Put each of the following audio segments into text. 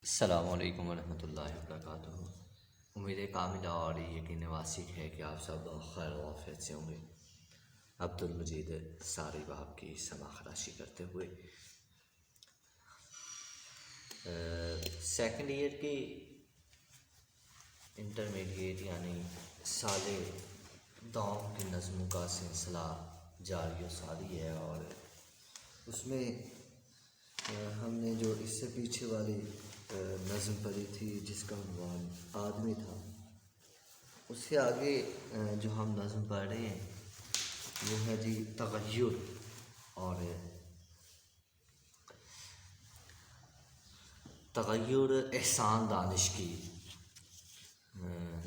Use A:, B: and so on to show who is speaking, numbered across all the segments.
A: السلام علیکم ورحمۃ اللہ وبرکاتہ۔ امید کاملہ اور یقین واسق ہے کہ آپ سب خیر و عافیت سے ہوں گے۔ عبدالمجید ساری باپ کی سما خراشی کرتے ہوئے سیکنڈ ایئر کی انٹرمیڈیٹ یعنی سال دوم کی نظموں کا سلسلہ جاری و ساری ہے، اور اس میں ہم نے جو اس سے پیچھے والی نظم پڑھی تھی جس کا عنوان آدمی تھا، اس سے آگے جو ہم نظم پڑھ رہے ہیں وہ ہے جی تغیر، اور تغیر احسان دانش کی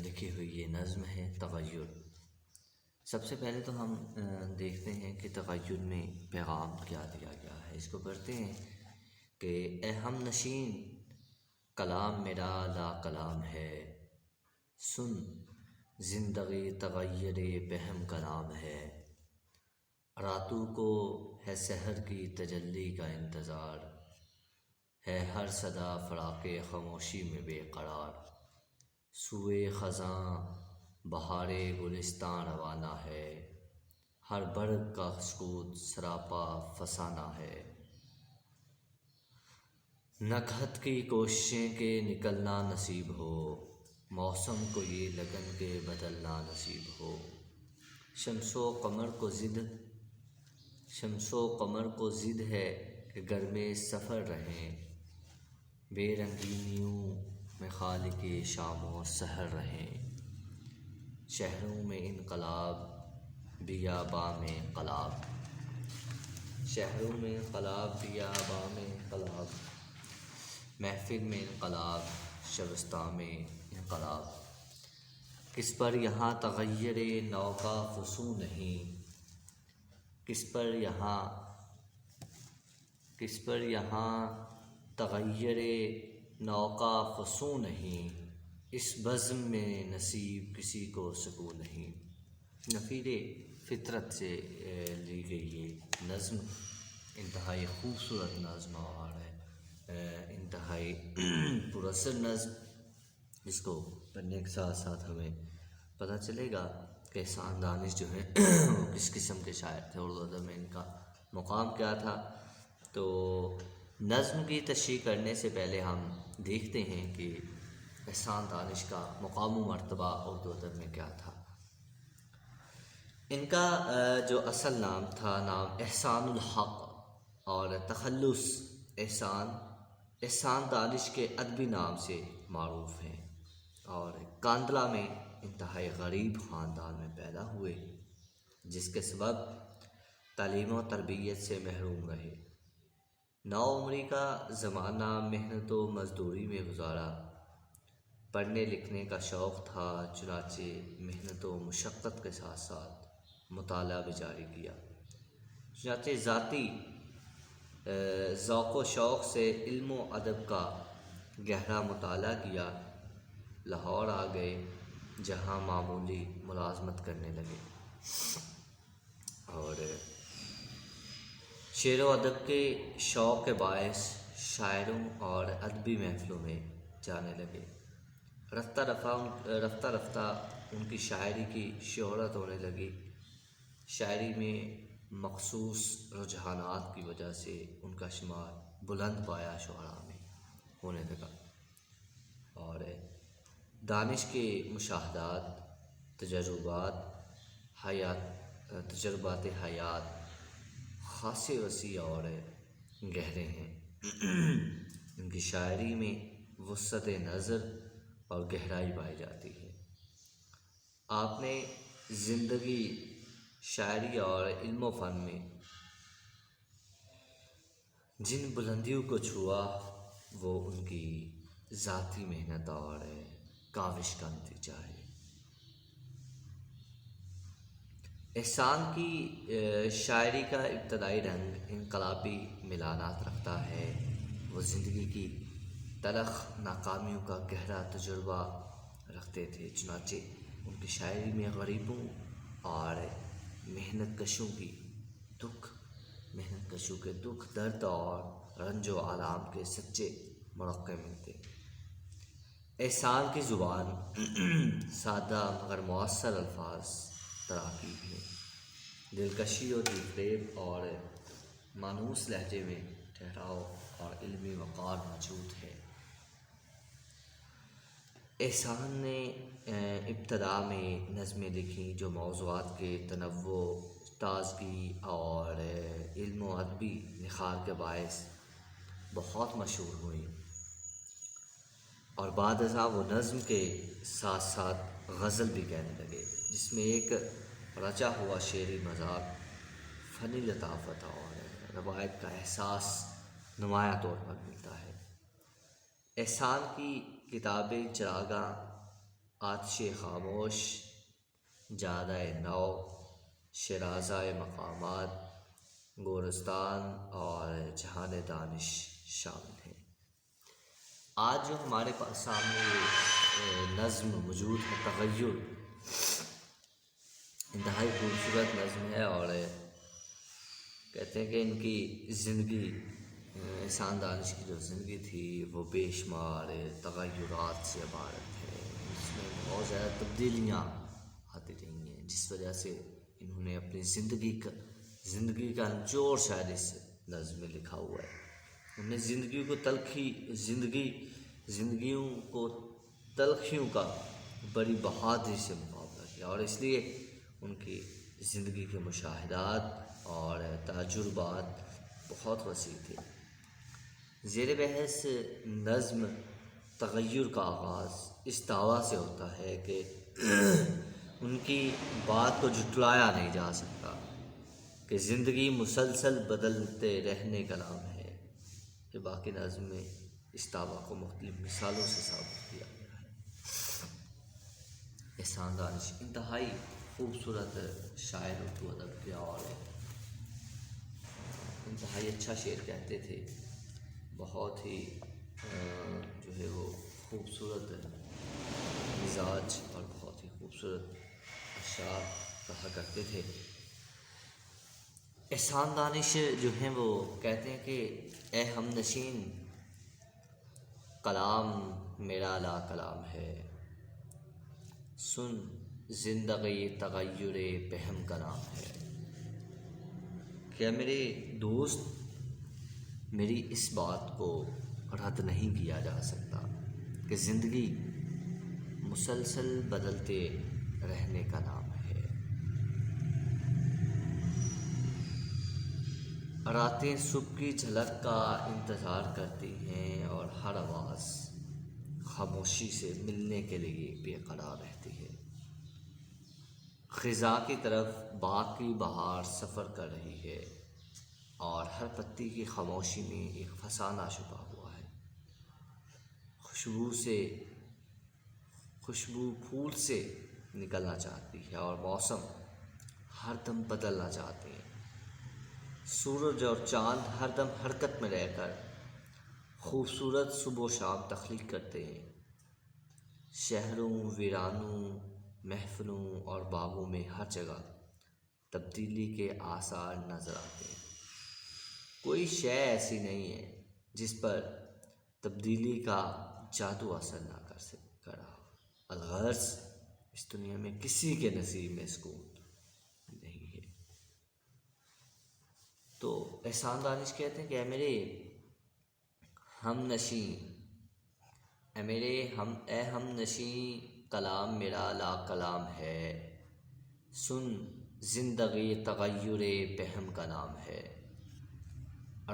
A: لکھی ہوئی یہ نظم ہے تغیر۔ سب سے پہلے تو ہم دیکھتے ہیں کہ تغیر میں پیغام کیا دیا گیا ہے۔ اس کو پڑھتے ہیں کہ اے ہم نشین کلام میرا لا کلام ہے، سن زندگی تغیر بہم کلام ہے، راتوں کو ہے سحر کی تجلی کا انتظار، ہے ہر صدا فراق خاموشی میں بے قرار، سوئے خزاں بہار گلستان روانہ ہے، ہر برگ کا سکوت سراپا فسانہ ہے، نکہت کی کوششیں کہ نکلنا نصیب ہو، موسم کو یہ لگن کے بدلنا نصیب ہو، شمس و قمر کو ضد ہے کہ گرم سفر رہیں، بے رنگینیوں میں خالق شام و سحر رہیں، شہروں میں انقلاب بیاباں میں انقلاب، شہروں میں انقلاب بیاباں میں انقلاب، محفل میں انقلاب شبستان میں انقلاب، کس پر یہاں تغیر نو کا فسوں نہیں، کس پر یہاں تغیر نو کا فسوں نہیں، اس بزم میں نصیب کسی کو سکون نہیں۔ نفیر فطرت سے لی گئی یہ نظم انتہائی خوبصورت نظم اور انتہائی پراثر نظم، جس کو پڑھنے کے ساتھ ساتھ ہمیں پتہ چلے گا کہ احسان دانش جو ہیں وہ کس قسم کے شاعر تھے، اردو ادب میں ان کا مقام کیا تھا۔ تو نظم کی تشریح کرنے سے پہلے ہم دیکھتے ہیں کہ احسان دانش کا مقام و مرتبہ اردو ادب میں کیا تھا۔ ان کا جو اصل نام تھا، نام احسان الحق، اور تخلص احسان دانش کے ادبی نام سے معروف ہیں، اور کاندلہ میں انتہائی غریب خاندان میں پیدا ہوئے، جس کے سبب تعلیم و تربیت سے محروم رہے۔ نوعمری کا زمانہ محنت و مزدوری میں گزارا، پڑھنے لکھنے کا شوق تھا، چنانچہ محنت و مشقت کے ساتھ ساتھ مطالعہ بھی جاری کیا، چنانچہ ذاتی ذوق و شوق سے علم و ادب کا گہرا مطالعہ کیا، لاہور آ گئے جہاں معمولی ملازمت کرنے لگے، اور شعر و ادب کے شوق کے باعث شاعروں اور ادبی محفلوں میں جانے لگے۔ رفتہ رفتہ ان کی شاعری کی شہرت ہونے لگی، شاعری میں مخصوص رجحانات کی وجہ سے ان کا شمار بلند پایہ شعراء میں ہونے لگا، اور دانش کے مشاہدات، تجربات حیات خاصے وسیع اور گہرے ہیں۔ ان کی شاعری میں وسعت نظر اور گہرائی پائی جاتی ہے۔ آپ نے زندگی، شاعری اور علم و فن میں جن بلندیوں کو چھوا وہ ان کی ذاتی محنت اور کاوش کا نتیجہ ہے۔ احسان کی شاعری کا ابتدائی رنگ انقلابی میلانات رکھتا ہے۔ وہ زندگی کی تلخ ناکامیوں کا گہرا تجربہ رکھتے تھے، چنانچہ ان کی شاعری میں غریبوں اور محنت کشوں کے دکھ، درد اور رنج و آلام کے سچے مرقع ملتے۔ احسان کی زبان سادہ مگر مؤثر الفاظ تراکیب ہے، دلکشی و دلفریب اور مانوس لہجے میں ٹھہراؤ اور علمی وقار موجود ہے۔ احسان نے ابتدا میں نظمیں لکھیں جو موضوعات کے تنوع، تازگی اور علم و ادبی نکھار کے باعث بہت مشہور ہوئیں، اور بعد ازاں وہ نظم کے ساتھ ساتھ غزل بھی کہنے لگے، جس میں ایک رچا ہوا شعری مذاق، فنی لطافت اور روایت کا احساس نمایاں طور پر ملتا ہے۔ احسان کی کتابیں چراغاں، آتش خاموش، جادہ نو، شیرازہ مقامات، گورستان اور جہان دانش شامل ہیں۔ آج جو ہمارے پاس سامنے نظم موجود ہے، تغیر، انتہائی خوبصورت نظم ہے، اور کہتے ہیں کہ ان کی زندگی، احسان دانش کی جو زندگی تھی وہ بے شمار تغیرات سے عبارت ہے، اس میں بہت زیادہ تبدیلیاں آتی رہی ہیں، جس وجہ سے انہوں نے اپنی زندگی کا نچوڑ شاید اس نظم میں لکھا ہوا ہے۔ انہوں نے زندگیوں کو تلخیوں کا بڑی بہادری سے مقابلہ کیا، اور اس لیے ان کی زندگی کے مشاہدات اور تجربات بہت وسیع تھے۔ زیر بحث نظم تغیر کا آغاز اس دعویٰ سے ہوتا ہے کہ ان کی بات کو جھٹلایا نہیں جا سکتا کہ زندگی مسلسل بدلتے رہنے کا نام ہے۔ کہ باقی نظم میں اس دعویٰ کو مختلف مثالوں سے ثابت کیا گیا ہے۔ احسان دانش انتہائی خوبصورت شاعر اردو ادب کے، اور انتہائی اچھا شعر کہتے تھے، بہت ہی جو ہے وہ خوبصورت مزاج اور بہت ہی خوبصورت اشعار کہا کرتے تھے۔ احسان دانش جو ہیں وہ کہتے ہیں کہ اے ہم نشین، کلام میرا لا کلام ہے، سن زندگی تغیر بہم کا نام ہے۔ کیا میرے دوست، میری اس بات کو رد نہیں کیا جا سکتا کہ زندگی مسلسل بدلتے رہنے کا نام ہے۔ راتیں صبح کی جھلک کا انتظار کرتی ہیں، اور ہر آواز خاموشی سے ملنے کے لیے بے قرار رہتی ہے۔ خزاں کی طرف باغ کی بہار سفر کر رہی ہے، اور ہر پتی کی خاموشی میں ایک فسانہ چھپا ہوا ہے۔ خوشبو پھول سے نکلنا چاہتی ہے، اور موسم ہر دم بدلنا چاہتے ہیں۔ سورج اور چاند ہر دم حرکت میں رہ کر خوبصورت صبح و شام تخلیق کرتے ہیں۔ شہروں، ویرانوں، محفلوں اور باغوں میں ہر جگہ تبدیلی کے آثار نظر آتے ہیں۔ کوئی شے ایسی نہیں ہے جس پر تبدیلی کا جادو اثر نہ کر رہا۔ الغرض اس دنیا میں کسی کے نصیب میں سکون نہیں ہے۔ تو احسان دانش کہتے ہیں کہ اے میرے ہم نشیں، اے ہم نشیں، کلام میرا لا کلام ہے، سن زندگی تغیر بہم کا نام ہے۔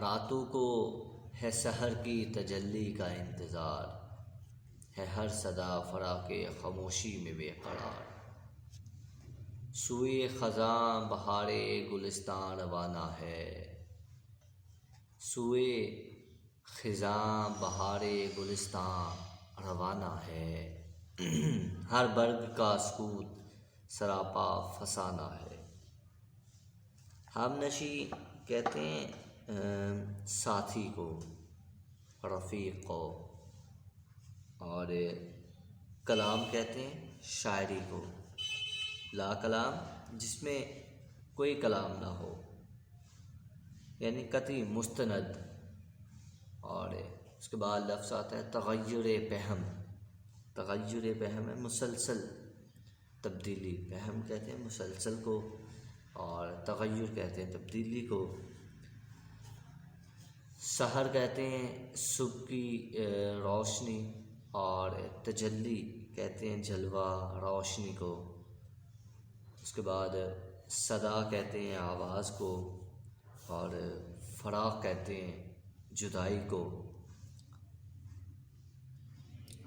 A: راتوں کو ہے سحر کی تجلی کا انتظار، ہے ہر صدا فراق خاموشی میں بے قرار۔ سوئے خزاں بہار گلستان روانہ ہے، سوئے خزاں بہار گلستان روانہ ہے، ہر برگ کا سکوت سراپا فسانہ ہے۔ ہم نشی کہتے ہیں ساتھی کو، رفیق کو، اور کلام کہتے ہیں شاعری کو۔ لا کلام جس میں کوئی کلام نہ ہو، یعنی قطعی مستند اور اس کے بعد لفظ آتا ہے تغیر پہم. تغیر پہم ہے مسلسل تبدیلی. پہم کہتے ہیں مسلسل کو اور تغیر کہتے ہیں تبدیلی کو. سحر کہتے ہیں صبح کی روشنی اور تجلی کہتے ہیں جلوہ روشنی کو. اس کے بعد صدا کہتے ہیں آواز کو اور فراق کہتے ہیں جدائی کو.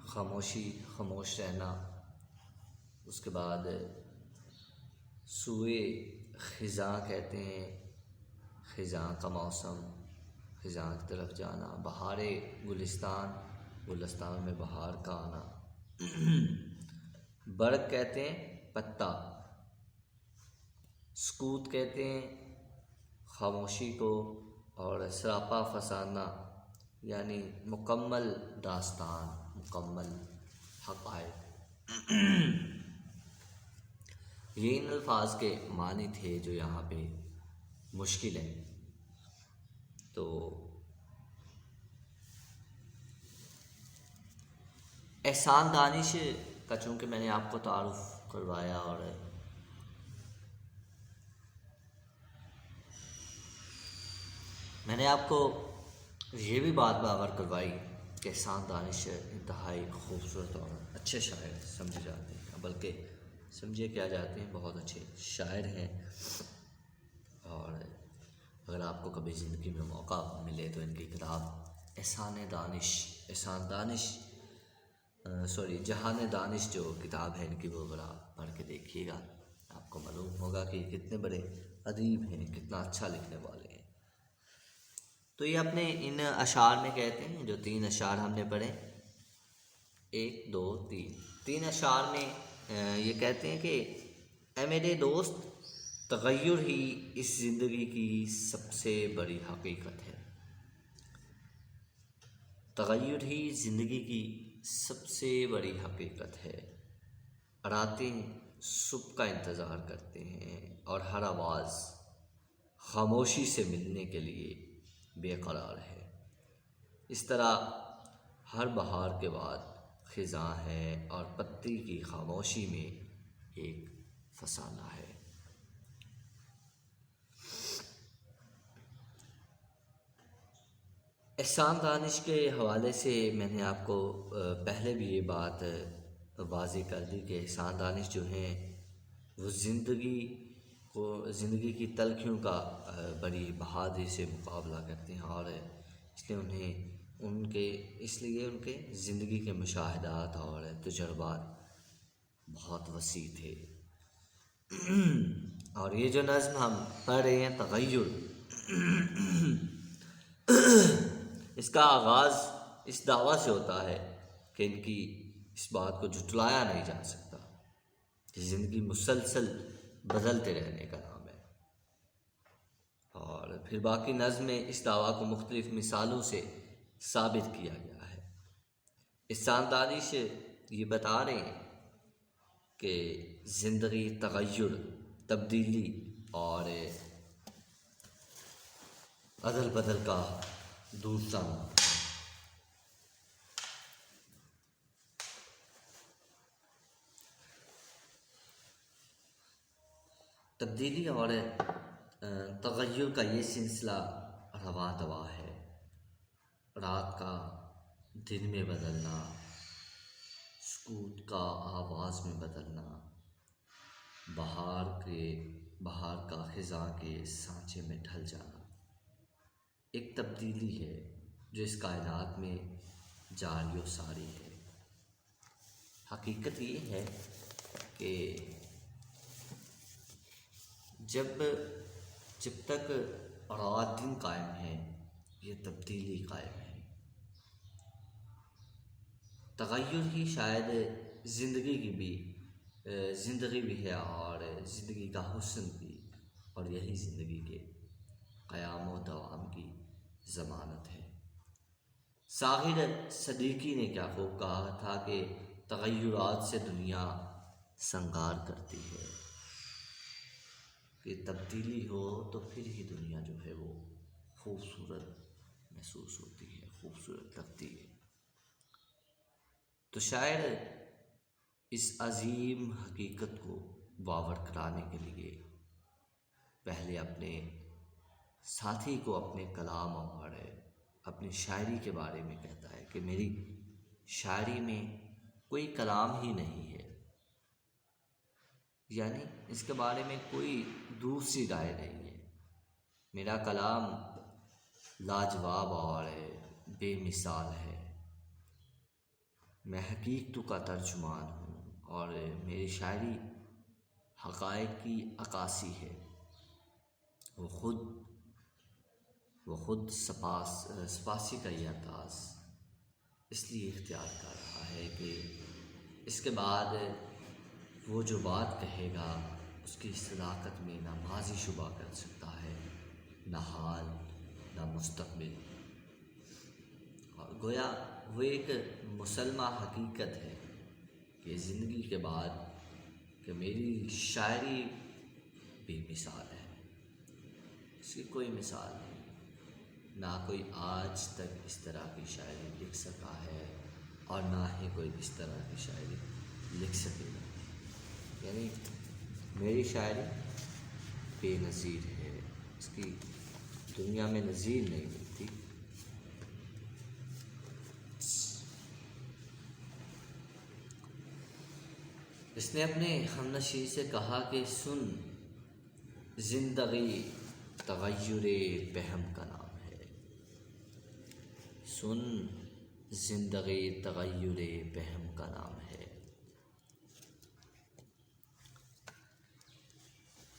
A: خاموشی خاموش رہنا. اس کے بعد سوئے خزاں کہتے ہیں خزاں کا موسم، خزاں کی طرف جانا. بہار گلستان، گلستان میں بہار کا آنا. برق کہتے ہیں پتا. سکوت کہتے ہیں خاموشی کو اور سراپا فسانہ یعنی مکمل داستان، مکمل حقائق. یہ ان الفاظ کے معنی تھے جو یہاں پہ مشکل ہیں. تو احسان دانش کا چونکہ میں نے آپ کو تعارف کروایا اور میں نے آپ کو یہ بھی بات باور کروائی کہ احسان دانش انتہائی خوبصورت اور اچھے شاعر سمجھے جاتے ہیں، بلکہ سمجھے کیا جاتے ہیں بہت اچھے شاعر ہیں. اور اگر آپ کو کبھی زندگی میں موقع ملے تو ان کی کتاب جہان دانش جو کتاب ہے ان کی وہ ذرا پڑھ کے دیکھیے گا. آپ کو معلوم ہوگا کہ کتنے بڑے ادیب ہیں، کتنا اچھا لکھنے والے ہیں. تو یہ اپنے ان اشعار میں کہتے ہیں جو 3 اشعار ہم نے پڑھے 1 2 3 اشعار میں یہ کہتے ہیں کہ اے میرے دوست، تغیر ہی اس زندگی کی سب سے بڑی حقیقت ہے. تغیر ہی زندگی کی سب سے بڑی حقیقت ہے. راتیں صبح کا انتظار کرتے ہیں اور ہر آواز خاموشی سے ملنے کے لیے بے قرار ہے. اس طرح ہر بہار کے بعد خزاں ہے اور پتی کی خاموشی میں ایک فسانہ ہے. احسان دانش کے حوالے سے میں نے آپ کو پہلے بھی یہ بات واضح کر دی کہ احسان دانش جو ہیں وہ زندگی کی تلخیوں کا بڑی بہادری سے مقابلہ کرتے ہیں اور اس لیے ان کے زندگی کے مشاہدات اور تجربات بہت وسیع تھے. اور یہ جو نظم ہم پڑھ رہے ہیں تغیر، اس کا آغاز اس دعویٰ سے ہوتا ہے کہ ان کی اس بات کو جھٹلایا نہیں جا سکتا کہ زندگی مسلسل بدلتے رہنے کا نام ہے. اور پھر باقی نظم میں اس دعویٰ کو مختلف مثالوں سے ثابت کیا گیا ہے. احسان دانش یہ بتا رہے ہیں کہ زندگی تغیر، تبدیلی اور عدل بدل کا دوسرا نام. تبدیلی اور تغیر کا یہ سلسلہ رواں دواں ہے. رات کا دن میں بدلنا، سکوت کا آواز میں بدلنا، بہار کا خزاں کے سانچے میں ڈھل جانا ایک تبدیلی ہے جو اس کائنات میں جاری و ساری ہے. حقیقت یہ ہے کہ جب تک رات دن قائم ہے یہ تبدیلی قائم ہے. تغیر ہی شاید زندگی بھی ہے اور زندگی کا حسن بھی، اور یہی زندگی کے قیام و دوام کی ضمانت ہے. ساحر صدیقی نے کیا خوب کہا تھا کہ تغیرات سے دنیا سنگار کرتی ہے. کہ تبدیلی ہو تو پھر ہی دنیا جو ہے وہ خوبصورت محسوس ہوتی ہے. خوبصورت لگتی ہے۔ تو شاعر اس عظیم حقیقت کو باور کرانے کے لیے پہلے اپنے ساتھی کو اپنے کلام اور اپنی شاعری کے بارے میں کہتا ہے کہ میری شاعری میں کوئی کلام ہی نہیں ہے، یعنی اس کے بارے میں کوئی دوسری رائے نہیں ہے۔ میرا کلام لاجواب اور بے مثال ہے، میں حقیقتوں کا ترجمان ہوں اور میری شاعری حقائق کی عکاسی ہے۔ وہ خود سپاسی کا یہ انداز اس لیے اختیار کر رہا ہے کہ اس کے بعد وہ جو بات کہے گا اس کی صداقت میں نہ ماضی شبہ کر سکتا ہے، نہ حال، نہ مستقبل، اور گویا وہ ایک مسلمہ حقیقت ہے کہ زندگی کے بعد کہ میری شاعری بے مثال ہے، اس کی کوئی مثال نہیں، نہ کوئی آج تک اس طرح کی شاعری لکھ سکا ہے اور نہ ہی کوئی اس طرح کی شاعری لکھ سکے گا۔ یعنی میری شاعری بے نظیر ہے، اس کی دنیا میں نظیر نہیں ملتی۔ اس نے اپنے ہمنشین سے کہا کہ سن، زندگی تغیر بہم کا نام ہے، سن، زندگی تغیر بہم کا نام ہے۔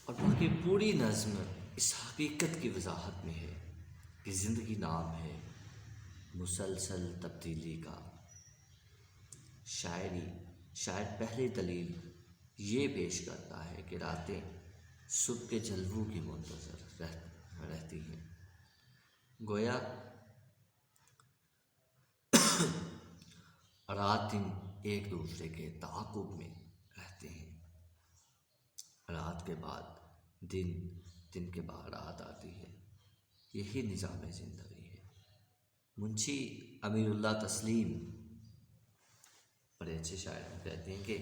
A: اور باقی پوری نظم اس حقیقت کی وضاحت میں ہے کہ زندگی نام ہے مسلسل تبدیلی کا۔ شاعر پہلی دلیل یہ پیش کرتا ہے کہ راتیں صبح کے جلووں کی منتظر رہتی ہیں، گویا رات دن ایک دوسرے کے تعاقب میں رہتے ہیں، رات کے بعد دن، دن کے بعد رات آتی ہے، یہی نظام زندگی ہے۔ منشی امیر اللہ تسلیم بڑے اچھے شاعر کہتے ہیں کہ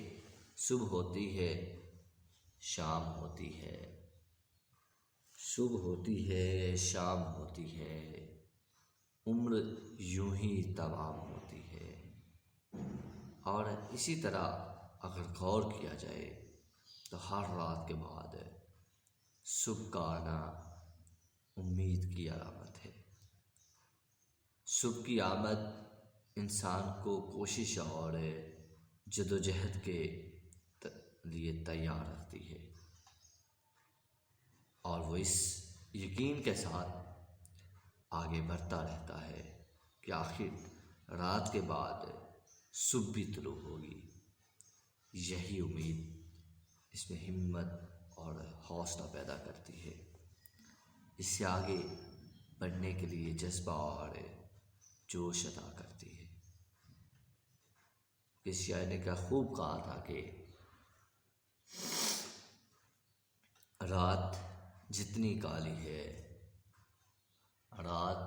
A: صبح ہوتی ہے، شام ہوتی ہے، صبح ہوتی ہے، شام ہوتی ہے، عمر یوں ہی تمام ہوتی ہے۔ اور اسی طرح اگر غور کیا جائے تو ہر رات کے بعد صبح کا آنا امید کی علامت ہے۔ صبح کی آمد انسان کو کوشش اور جدوجہد کے لیے تیار رکھتی ہے، اور وہ اس یقین کے ساتھ آگے بڑھتا رہتا ہے کہ آخر رات کے بعد صبح بھی طلوع ہوگی۔ یہی امید اس میں ہمت اور حوصلہ پیدا کرتی ہے، اس سے آگے بڑھنے کے لیے جذبہ اور جوش عطا کرتی ہے۔ اس شاعر نے کیا خوب کہا تھا کہ رات جتنی کالی ہے، رات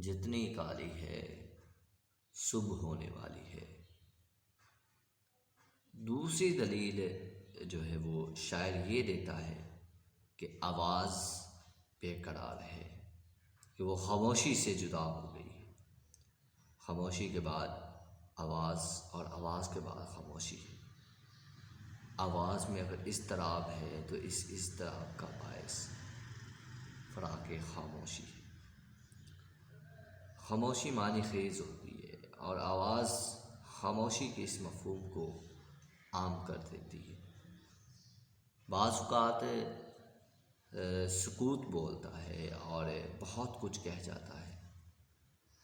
A: جتنی کالی ہے، صبح ہونے والی ہے۔ دوسری دلیل جو ہے وہ شاعر یہ دیتا ہے کہ آواز بے قرار ہے، کہ وہ خاموشی سے جدا ہو گئی ہے، خاموشی کے بعد آواز اور آواز کے بعد خاموشی ہے۔ آواز میں اگر اضطراب ہے تو اس اضطراب کا باعث فراق خاموشی ہے۔ خاموشی معنی خیز ہوتی ہے اور آواز خاموشی کے اس مفہوم کو عام کر دیتی ہے۔ بعض اوقات سکوت بولتا ہے اور بہت کچھ کہہ جاتا ہے،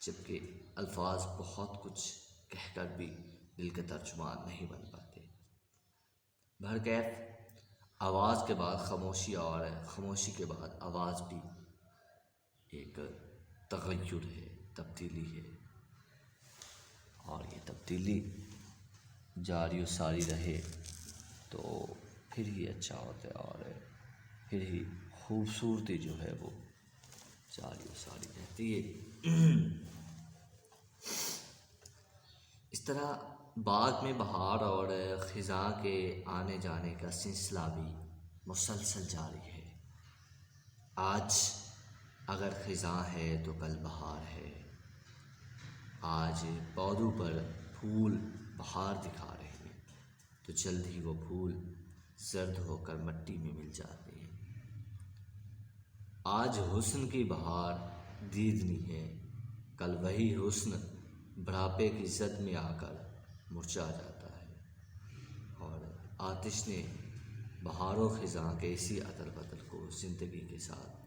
A: جبکہ الفاظ بہت کچھ کہہ کر بھی دل کے ترجمان نہیں بن پاتے۔ بہرکیف آواز کے بعد خاموشی اور خاموشی کے بعد آواز بھی ایک تغیر ہے، تبدیلی ہے، اور یہ تبدیلی جاری و ساری رہے تو پھر ہی اچھا ہوتا ہے، اور پھر ہی خوبصورتی جو ہے وہ جاری و ساری رہتی ہے۔ طرح باغ میں بہار اور خزاں کے آنے جانے کا سلسلہ بھی مسلسل جاری ہے۔ آج اگر خزاں ہے تو کل بہار ہے۔ آج پودوں پر پھول بہار دکھا رہے ہیں تو جلد ہی وہ پھول زرد ہو کر مٹی میں مل جاتے ہیں۔ آج حسن کی بہار دیدنی ہے، کل وہی حسن بڑھاپے کی زد میں آ کر مرجھا جاتا ہے۔ اور آتش نے بہار و خزاں کے اسی عدل بدل کو زندگی کے ساتھ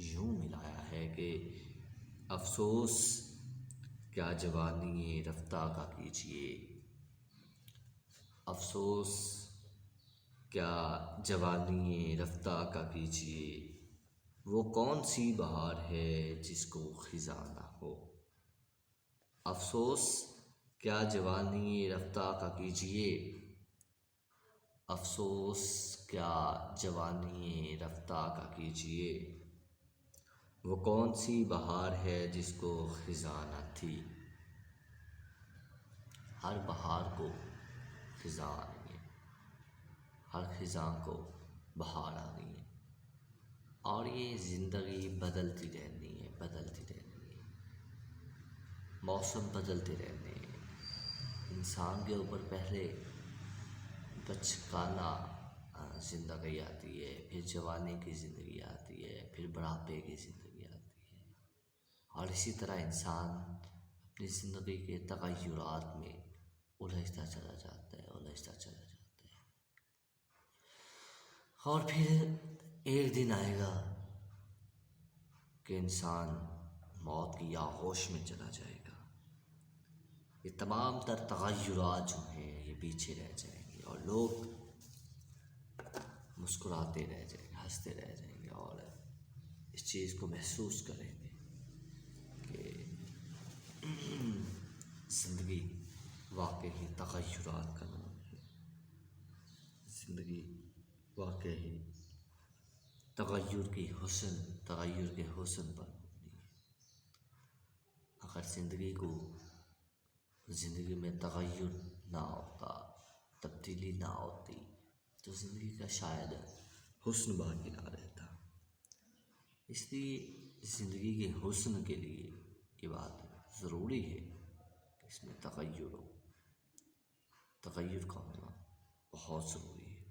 A: یوں ملایا ہے کہ افسوس کیا جوانی رفتہ کا کیجیے، افسوس کیا جوانی رفتہ کا کیجیے، وہ کون سی بہار ہے جس کو خزاں نہ ہو۔ افسوس کیا جوانی رفتہ کا کیجیے، افسوس کیا جوانی رفتہ کا کیجیے، وہ کون سی بہار ہے جس کو خزاں نہ تھی۔ ہر بہار کو خزاں آنی ہے، ہر خزاں کو بہار آنی ہے، اور یہ زندگی بدلتی رہنی ہے، بدلتی رہنی ہے، موسم بدلتے رہنے ہیں۔ انسان کے اوپر پہلے بچپنا زندگی آتی ہے، پھر جوانی کی زندگی آتی ہے، پھر بڑھاپے کی زندگی آتی ہے، اور اسی طرح انسان اپنی زندگی کے تغیرات میں الجھتا چلا جاتا ہے، الجھتا چلا جاتا ہے، اور پھر ایک دن آئے گا کہ انسان موت کی آغوش میں چلا جائے گا۔ یہ تمام تر تغیرات جو ہیں یہ پیچھے رہ جائیں گے، اور لوگ مسکراتے رہ جائیں گے، ہنستے رہ جائیں گے، اور اس چیز کو محسوس کریں گے کہ زندگی واقعی تغیرات کا نام ہے، زندگی واقعی تغیر کے حسن پر مبنی ہے۔ اگر زندگی میں تغیر نہ ہوتا، تبدیلی نہ ہوتی، تو زندگی کا شاید حسن باقی نہ رہتا۔ اس لیے زندگی کے حسن کے لیے یہ بات ضروری ہے کہ اس میں تغیر ہو، تغیر کا ہونا بہت ضروری ہے،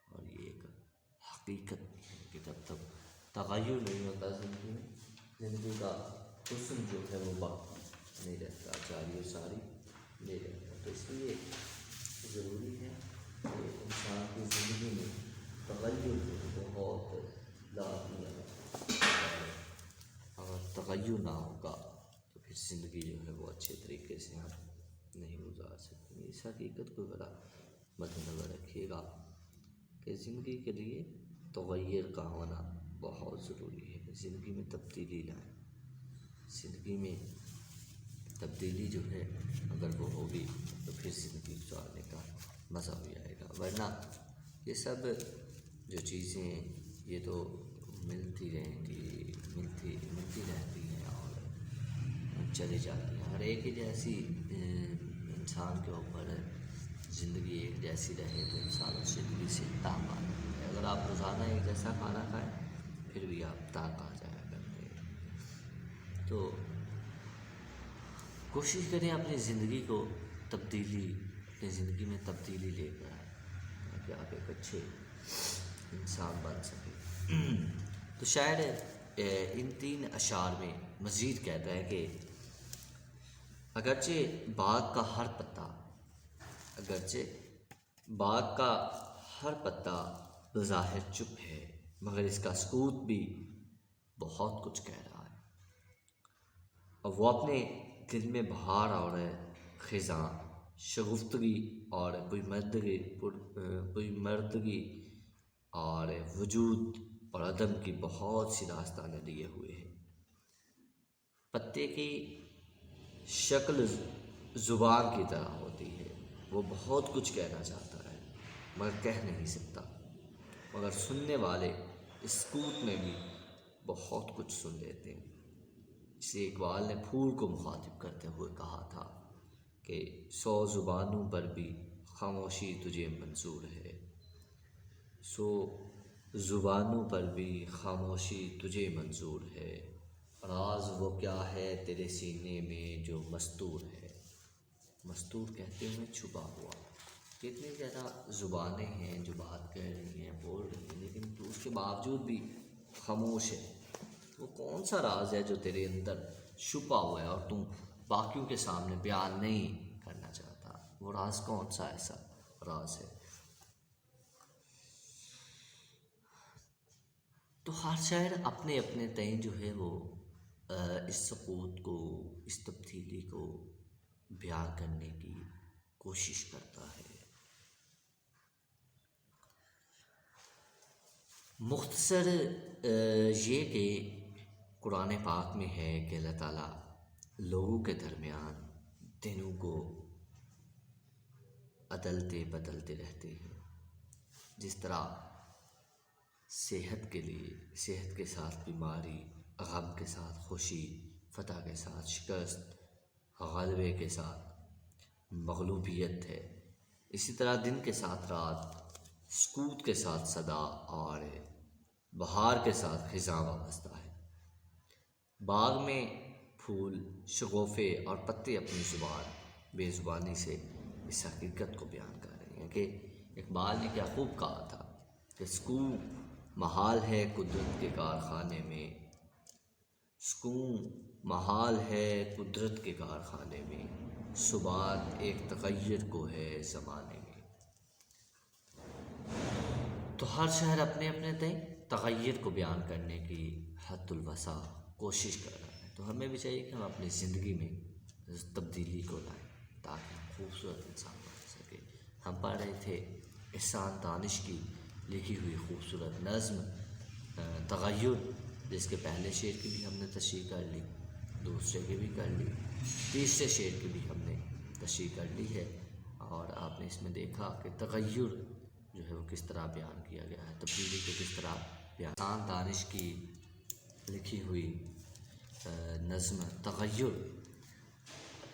A: اور یہ ایک حقیقت بھی ہے کہ جب تک تغیر نہیں ہوتا زندگی میں، زندگی کا حسن جو ہے وہ باقی نہیں رہتا، جاری و ساری نہیں رہتا۔ تو اس لیے ضروری ہے کہ انسان کی زندگی میں تغیر جو ہے بہت لازمی ہے، اگر تغیر نہ ہوگا تو پھر زندگی جو ہے وہ اچھے طریقے سے ہم نہیں گزار سکتے۔ اس حقیقت کو ذرا مد نظر رکھیے گا کہ زندگی کے لیے تغیر کا ہونا بہت ضروری ہے۔ زندگی میں تبدیلی لائیں، زندگی میں تبدیلی جو ہے اگر وہ ہوگی تو پھر زندگی گزارنے کا مزہ بھی آئے گا، ورنہ یہ سب جو چیزیں یہ تو ملتی رہیں گی، ملتی رہتی ہیں اور چلی جاتی ہیں۔ ہر ایک ہی جیسی انسان کے اوپر زندگی ایک جیسی رہے تو انسان اس زندگی سے تانگ آ جاتا ہے۔ اگر آپ روزانہ ایک جیسا کھانا کھائیں پھر بھی آپ تانگ آ جایا کرتے ہیں۔ تو کوشش کریں اپنی زندگی میں تبدیلی لے کر آئیں تاکہ آپ ایک اچھے انسان بن سکیں۔ تو شاعر ان 3 اشعار میں مزید کہتا ہے کہ اگرچہ باغ کا ہر پتا بظاہر چپ ہے، مگر اس کا سکوت بھی بہت کچھ کہہ رہا ہے، اور وہ اپنے دل میں بہار اور خزاں، شگفتگی اور پرمردگی اور وجود اور عدم کی بہت سی داستانیں لیے ہوئے ہیں۔ پتے کی شکل زبان کی طرح ہوتی ہے، وہ بہت کچھ کہنا چاہتا ہے مگر کہہ نہیں سکتا، مگر سننے والے اس سکوت میں بھی بہت کچھ سن لیتے ہیں۔ اسے اقبال نے پھول کو مخاطب کرتے ہوئے کہا تھا کہ 100 زبانوں پر بھی خاموشی تجھے منظور ہے، 100 زبانوں پر بھی خاموشی تجھے منظور ہے، راز وہ کیا ہے تیرے سینے میں جو مستور ہے۔ مستور کہتے ہیں چھپا ہوا، کتنی زیادہ زبانیں ہیں جو بات کہہ رہی ہیں، بول رہی ہیں، لیکن تو اس کے باوجود بھی خاموش ہے۔ وہ کون سا راز ہے جو تیرے اندر چھپا ہوا ہے اور تم باقیوں کے سامنے بیان نہیں کرنا چاہتا؟ وہ راز کون سا ایسا راز ہے؟ تو ہر شاعر اپنے اپنے تئیں جو ہے وہ اس سقوط کو، اس تبدیلی کو بیان کرنے کی کوشش کرتا ہے۔ مختصر یہ کہ قرآن پاک میں ہے کہ اللہ تعالیٰ لوگوں کے درمیان دنوں کو عدلتے بدلتے رہتے ہیں۔ جس طرح صحت کے لیے، صحت کے ساتھ بیماری، غم کے ساتھ خوشی، فتح کے ساتھ شکست، غلبے کے ساتھ مغلوبیت ہے، اسی طرح دن کے ساتھ رات، سکوت کے ساتھ صدا اور بہار کے ساتھ خزاں وابستہ ہے۔ باغ میں پھول، شگوفے اور پتے اپنی زبان بے زبانی سے اس حقیقت کو بیان کر رہے ہیں کہ اقبال نے کیا خوب کہا تھا کہ سکون محال ہے قدرت کے کارخانے میں، سکون محال ہے قدرت کے کارخانے میں، ثبات ایک تغیر کو ہے زمانے میں۔ تو ہر شہر اپنے اپنے تئیں تغیر کو بیان کرنے کی حد الوسع کوشش کر رہا ہے۔ تو ہمیں بھی چاہیے کہ ہم اپنی زندگی میں تبدیلی کو لائیں تاکہ ہم خوبصورت انسان بن سکیں۔ ہم پڑھ رہے تھے احسان دانش کی لکھی ہوئی خوبصورت نظم تغیر، جس کے پہلے شعر کی بھی ہم نے تشریح کر لی، دوسرے کی بھی کر لی، تیسرے شعر کی بھی ہم نے تشریح کر لی ہے، اور آپ نے اس میں دیکھا کہ تغیر جو ہے وہ کس طرح بیان کیا گیا ہے، تبدیلی کو کس طرح بیان۔ احسان دانش کی لکھی ہوئی نظم تغیر،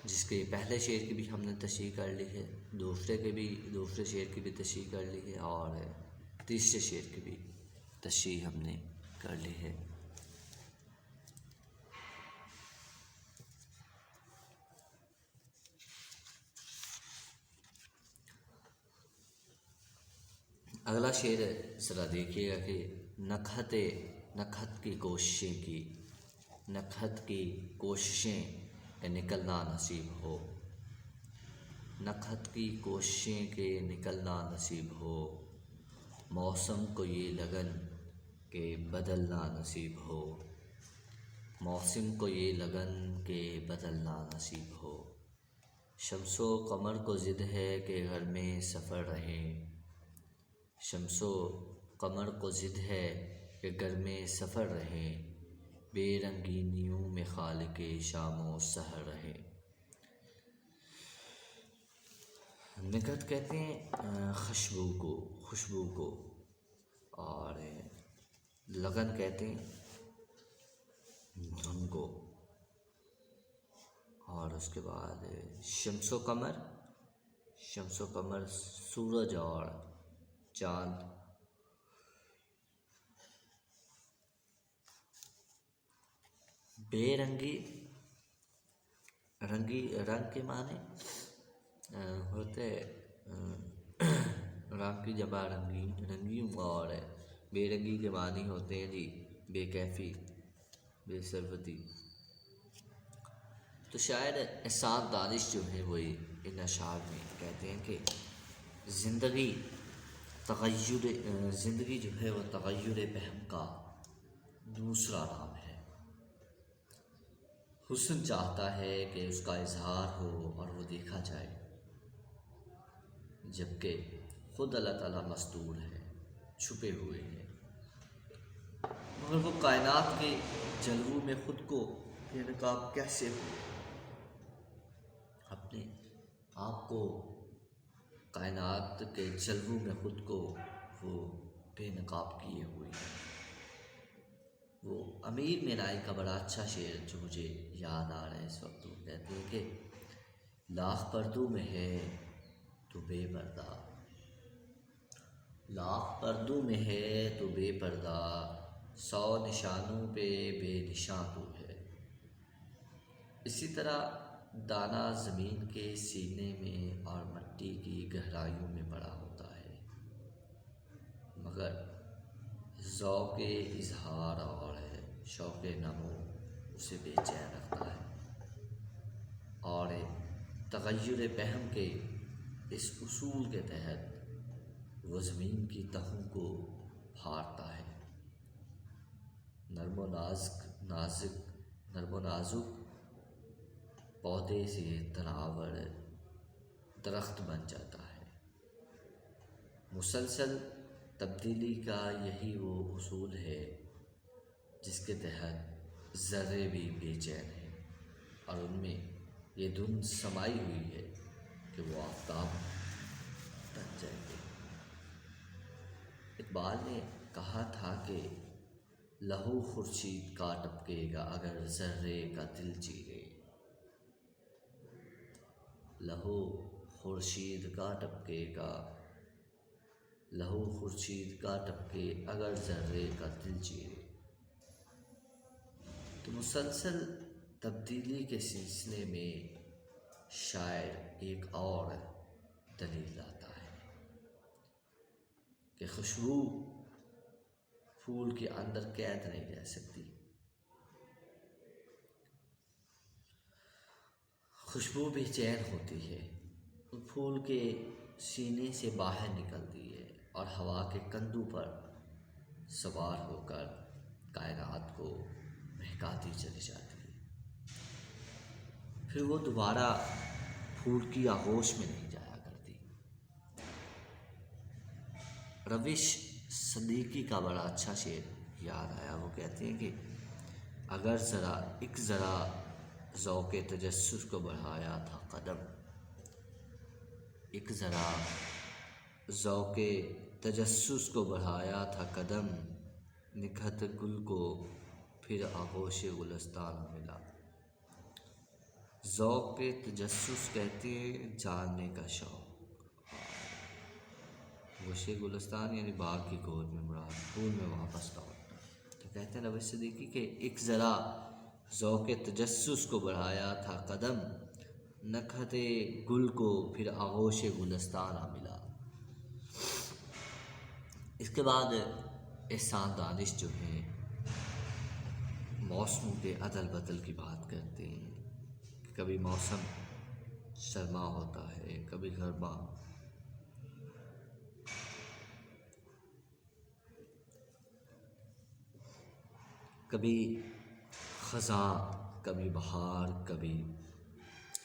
A: جس کے پہلے شعر کی بھی ہم نے تشریح کر لی ہے، دوسرے شعر کی بھی تشریح کر لی ہے، اور تیسرے شعر کی بھی تشریح ہم نے کر لی ہے۔ اگلا شعر ذرا دیکھیے گا کہ نکہت کی کوششیں نکلنا نصیب ہو، نکہت کی کوششیں کہ نکلنا نصیب ہو، موسم کو یہ لگن کہ بدلنا نصیب ہو، موسم کو یہ لگن کہ بدلنا نصیب ہو، شمس و قمر کو ضد ہے کہ گھر میں سفر رہیں، شمس و قمر کو ضد ہے کہ گھر میں سفر رہیں، بے رنگینیوں میں خالق شام و سحر رہیں۔ نکہت کہتے ہیں خوشبو کو، اور لگن کہتے ہیں دھن کو، اور اس کے بعد شمس و قمر سورج اور چاند، بے رنگی، رنگ کے معنی ہوتے رنگ کی جمع رنگین، اور بے رنگی کے معنی ہوتے ہیں جی بے کیفی، بے ثروتی۔ تو شاعر احسان دانش جو ہے وہ ان اشعار میں کہتے ہیں کہ زندگی جو ہے وہ تغیر پہم کا دوسرا نام ہے۔ حسن چاہتا ہے کہ اس کا اظہار ہو اور وہ دیکھا جائے، جبکہ خود اللہ تعالیٰ مستور ہے، چھپے ہوئے ہیں، مگر وہ کائنات کے جلووں میں خود کو بے نقاب کیسے ہو، اپنے آپ کو کائنات کے جلووں میں خود کو وہ بے نقاب کیے ہوئے ہیں۔ وہ امیر مینائی کا بڑا اچھا شعر جو مجھے یاد آ رہا ہے اس وقت، وہ کہتے ہیں کہ لاکھ پردوں میں ہے تو بے پردہ، لاکھ پردوں میں ہے تو بے پردہ، 100 نشانوں پہ بے نشاں تو ہے۔ اسی طرح دانہ زمین کے سینے میں اور مٹی کی گہرائیوں میں پڑا ہوتا ہے، مگر ذوق اظہار اور شوق نمو اسے بے چین رکھتا ہے، اور تغیر پہم کے اس اصول کے تحت وہ زمین کی تہوں کو پھاڑتا ہے، نرم و نازک پودے سے تناور درخت بن جاتا ہے۔ مسلسل تبدیلی کا یہی وہ اصول ہے جس کے تحت ذرے بھی بے چین ہیں اور ان میں یہ دھن سمائی ہوئی ہے کہ وہ آفتاب بن جائیں گے۔ اقبال نے کہا تھا کہ لہو خورشید کا ٹپکے گا اگر ذرے کا دل چیرے، لہو خورشید کا ٹپکے گا، لہو خورشید کا ٹپکے اگر ذرے کا دل چیرے۔ تو مسلسل تبدیلی کے سلسلے میں شاعر ایک اور دلیل لاتا ہے کہ خوشبو پھول کے اندر قید نہیں رہ سکتی، خوشبو بے چین ہوتی ہے، پھول کے سینے سے باہر نکلتی ہے اور ہوا کے کندھوں پر سوار ہو کر کائنات کو مہکاتی چلی جاتی ہے، پھر وہ دوبارہ پھول کی آغوش میں نہیں جایا کرتی۔ روش صدیقی کا بڑا اچھا شعر یاد آیا، وہ کہتے ہیں کہ اگر ذرا ذوق تجسس کو بڑھایا تھا قدم، ایک ذرا ذوق تجسس کو بڑھایا تھا قدم، نکہت گل کو پھر آغوش گلستان ملا۔ ذوق تجسس کہتے ہیں جاننے کا شوق، آغوش گلستان یعنی باغ کی گود میں مراد پھول میں واپس لوٹنا۔ تو کہتے ہیں روش صدیقی کہ ایک ذرا ذوق تجسس کو بڑھایا تھا قدم، نکہت گل کو پھر آغوش گلستان ملا۔ اس کے بعد احسان دانش جو ہیں موسموں کے عدل بدل کی بات کرتے ہیں کہ کبھی موسم سرما ہوتا ہے، کبھی گرما، کبھی خزاں، کبھی بہار، کبھی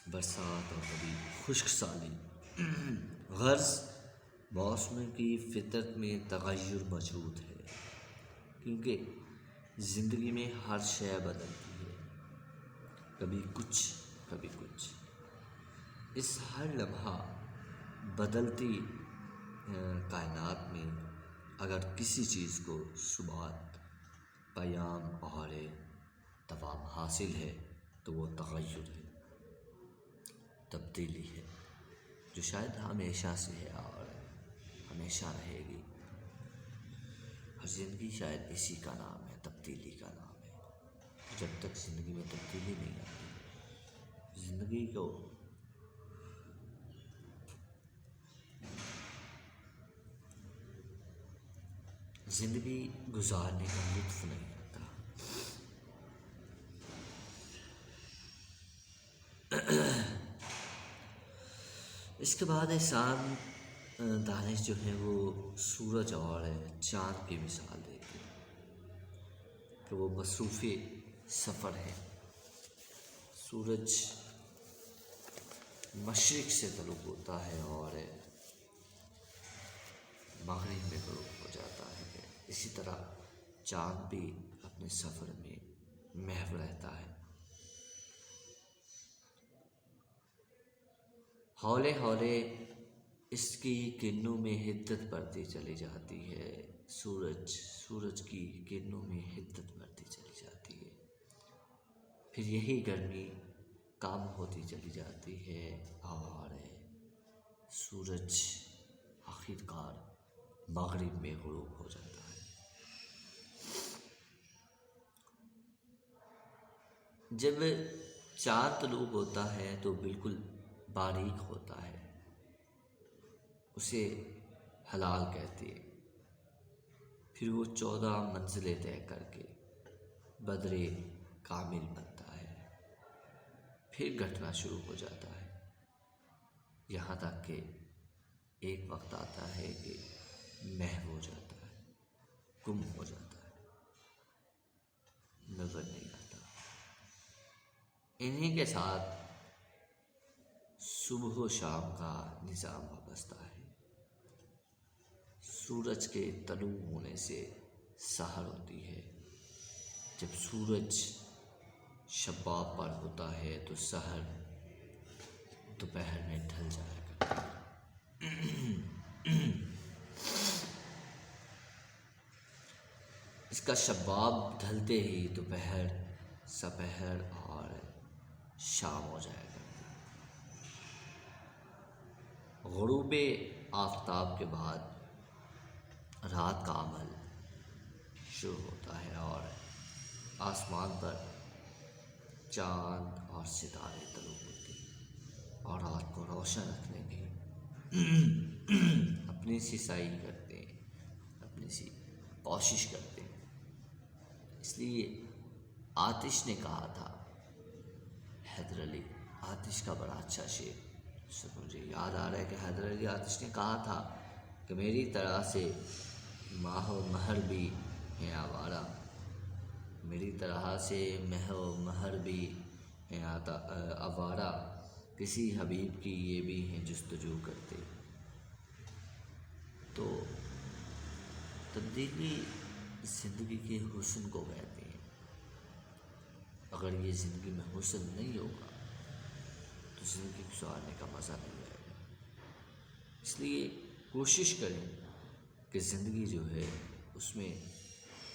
A: برسات اور کبھی خشک سالی۔ غرض موسم کی فطرت میں تغیر موجود ہے، کیونکہ زندگی میں ہر شے بدلتی ہے، کبھی کچھ کبھی کچھ۔ اس ہر لمحہ بدلتی کائنات میں اگر کسی چیز کو ثبات، پیام اور دوام حاصل ہے تو وہ تغیر ہے، تبدیلی ہے، جو شاید ہمیشہ سے ہے اور ہمیشہ رہے گی۔ اور زندگی شاید اسی کا نام ہے، تبدیلی کا نام ہے۔ جب تک زندگی میں تبدیلی نہیں آتی، زندگی گزارنے کا لطف نہیں آتا۔ اس کے بعد احسان دانش جو ہیں وہ سورج اور چاند کی مثال دیتے ہیں کہ وہ مصروف سفر ہے۔ سورج مشرق سے طلوع ہوتا ہے اور مغرب میں غروب ہو جاتا ہے، اسی طرح چاند بھی اپنے سفر میں محو رہتا ہے۔ ہولے ہولے اس کی کرنوں میں حدت بڑھتی چلی جاتی ہے، سورج کی کرنوں میں حدت بڑھتی چلی جاتی ہے، پھر یہی گرمی کم ہوتی چلی جاتی ہے اور سورج آخر کار مغرب میں غروب ہو جاتا ہے۔ جب چاند طلوع ہوتا ہے تو بالکل باریک ہوتا ہے، اسے ہلال کہتے ہیں۔ پھر وہ 14 منزلیں طے کر کے بدر کامل بنتا ہے، پھر گھٹنا شروع ہو جاتا ہے، یہاں تک کہ ایک وقت آتا ہے کہ محو ہو جاتا ہے، گم ہو جاتا ہے، نظر نہیں آتا۔ انہی کے ساتھ صبح و شام کا نظام وابستہ ہے۔ سورج کے طلوع ہونے سے سحر ہوتی ہے، جب سورج شباب پر ہوتا ہے تو سحر دوپہر میں ڈھل جایا کرتا ہے۔ اس کا شباب ڈھلتے ہی دوپہر، سپہر اور شام ہو جایا کرتی ہے۔ غروب آفتاب کے بعد رات کا عمل شروع ہوتا ہے اور آسمان پر چاند اور ستارے طلوع ہوتے ہیں اور رات کو روشن رکھنے کی اپنی سی سعی کرتے ہیں، اپنی سی کوشش کرتے ہیں۔ اس لیے آتش نے کہا تھا، حیدر علی آتش کا بڑا اچھا شعر، سب مجھے یاد آ رہا ہے کہ حیدر علی آتش نے کہا تھا کہ میری طرح سے ماہ و مہر بھی ہیں آوارہ، میری طرح سے مہ و مہر بھی ہیں آوارہ، کسی حبیب کی یہ بھی ہیں جستجو کرتے۔ تو تبدیلی زندگی کے حسن کو کہتے ہیں۔ اگر یہ زندگی میں حسن نہیں ہوگا تو زندگی گزارنے کا مزہ نہیں آئے گا۔ اس لیے کوشش کریں کہ زندگی جو ہے اس میں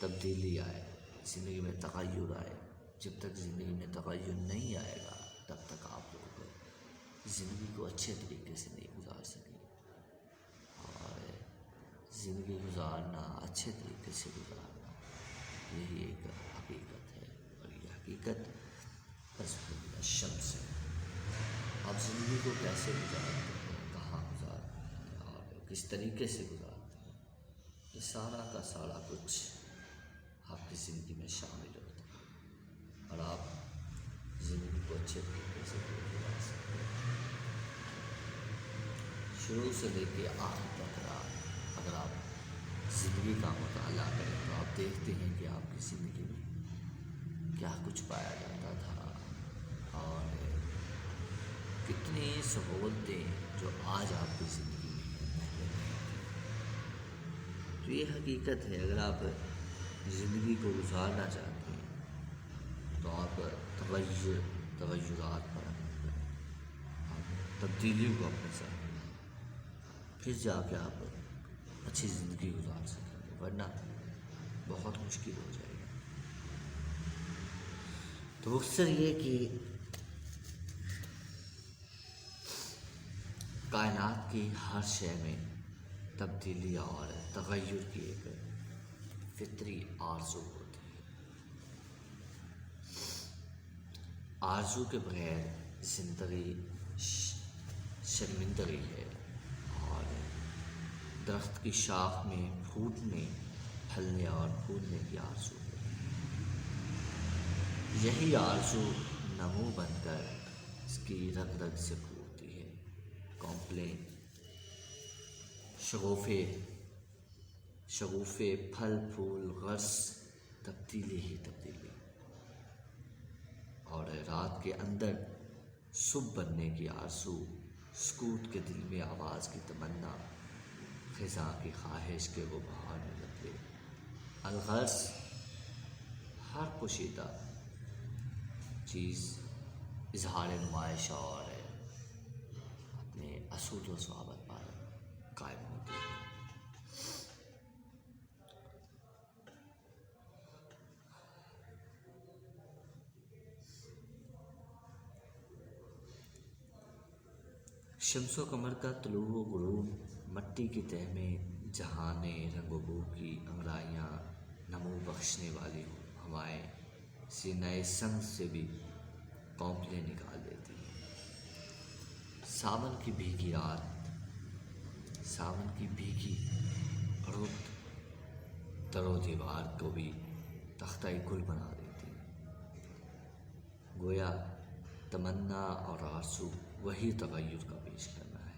A: تبدیلی آئے، زندگی میں تغیر آئے۔ جب تک زندگی میں تغیر نہیں آئے گا تب تک آپ لوگ زندگی کو اچھے طریقے سے نہیں گزار سکیں گے، اور زندگی گزارنا، اچھے طریقے سے گزارنا، یہی ایک حقیقت ہے، اور یہ حقیقت الشمس ہے۔ آپ زندگی کو کیسے گزارتے ہیں، کہاں گزارتے ہیں اور کس طریقے سے گزارتے ہیں، یہ سارا کا سارا کچھ آپ کی زندگی میں شامل ہوتا ہے، اور آپ زندگی کو اچھے طریقے سے گزار سکتے ہیں۔ شروع سے لے کے آخر تک اگر آپ زندگی کا مطالعہ کریں تو آپ دیکھتے ہیں کہ آپ کی زندگی میں کیا کچھ پایا جاتا تھا، اور کتنی سہولتیں جو آج آپ کی زندگی میں ہیں پہلے نہیں تھیں۔ تو یہ حقیقت ہے، اگر آپ زندگی کو گزارنا چاہتے ہیں تو آپ تغیرات پر عمل کریں، آپ تبدیلیوں کو اپنے ساتھ لائیں، پھر جا کے آپ اچھی زندگی گزار سکیں گے، ورنہ بہت مشکل ہو جائے گا۔ تو مختصر یہ کہ کائنات کی ہر شے میں تبدیلی اور تغیر کی ایک فطری آرزو ہوتی ہے۔ آرزو کے بغیر زندگی شرمندگی ہے، اور درخت کی شاخ میں پھوٹنے، پھلنے اور پھولنے کی آرزو ہے۔ یہی آرزو نمو بن کر اس کی رگ رگ سے پھوٹتی ہے، کمپلین شگوفے پھل پھول غرس، تبدیلی ہی تبدیلی، اور رات کے اندر صبح بننے کی آرزو، سکوت کے دل میں آواز کی تمنا، خزاں کی خواہش کے وہ بہار میں بدلے۔ الغرض ہر پوشیدہ چیز اظہار نمائش اور اپنے اصول و ضوابط پر قائم ہوتی ہے۔ شمس و قمر کا طلوع و غروب، مٹی کی تہ میں جہانے رنگ و بو کی انگڑائیاں، نمو بخشنے والی ہوائیں سینہ سنگ سے بھی پونپلیں نکال دیتی ہیں۔ ساون کی بھیگی رات، ساون کی بھیگی رت در و دیوار کو بھی تختہ گل بنا دیتی ہے۔ گویا تمنا اور آرزو وہی تغیر کا پیش کرنا ہے۔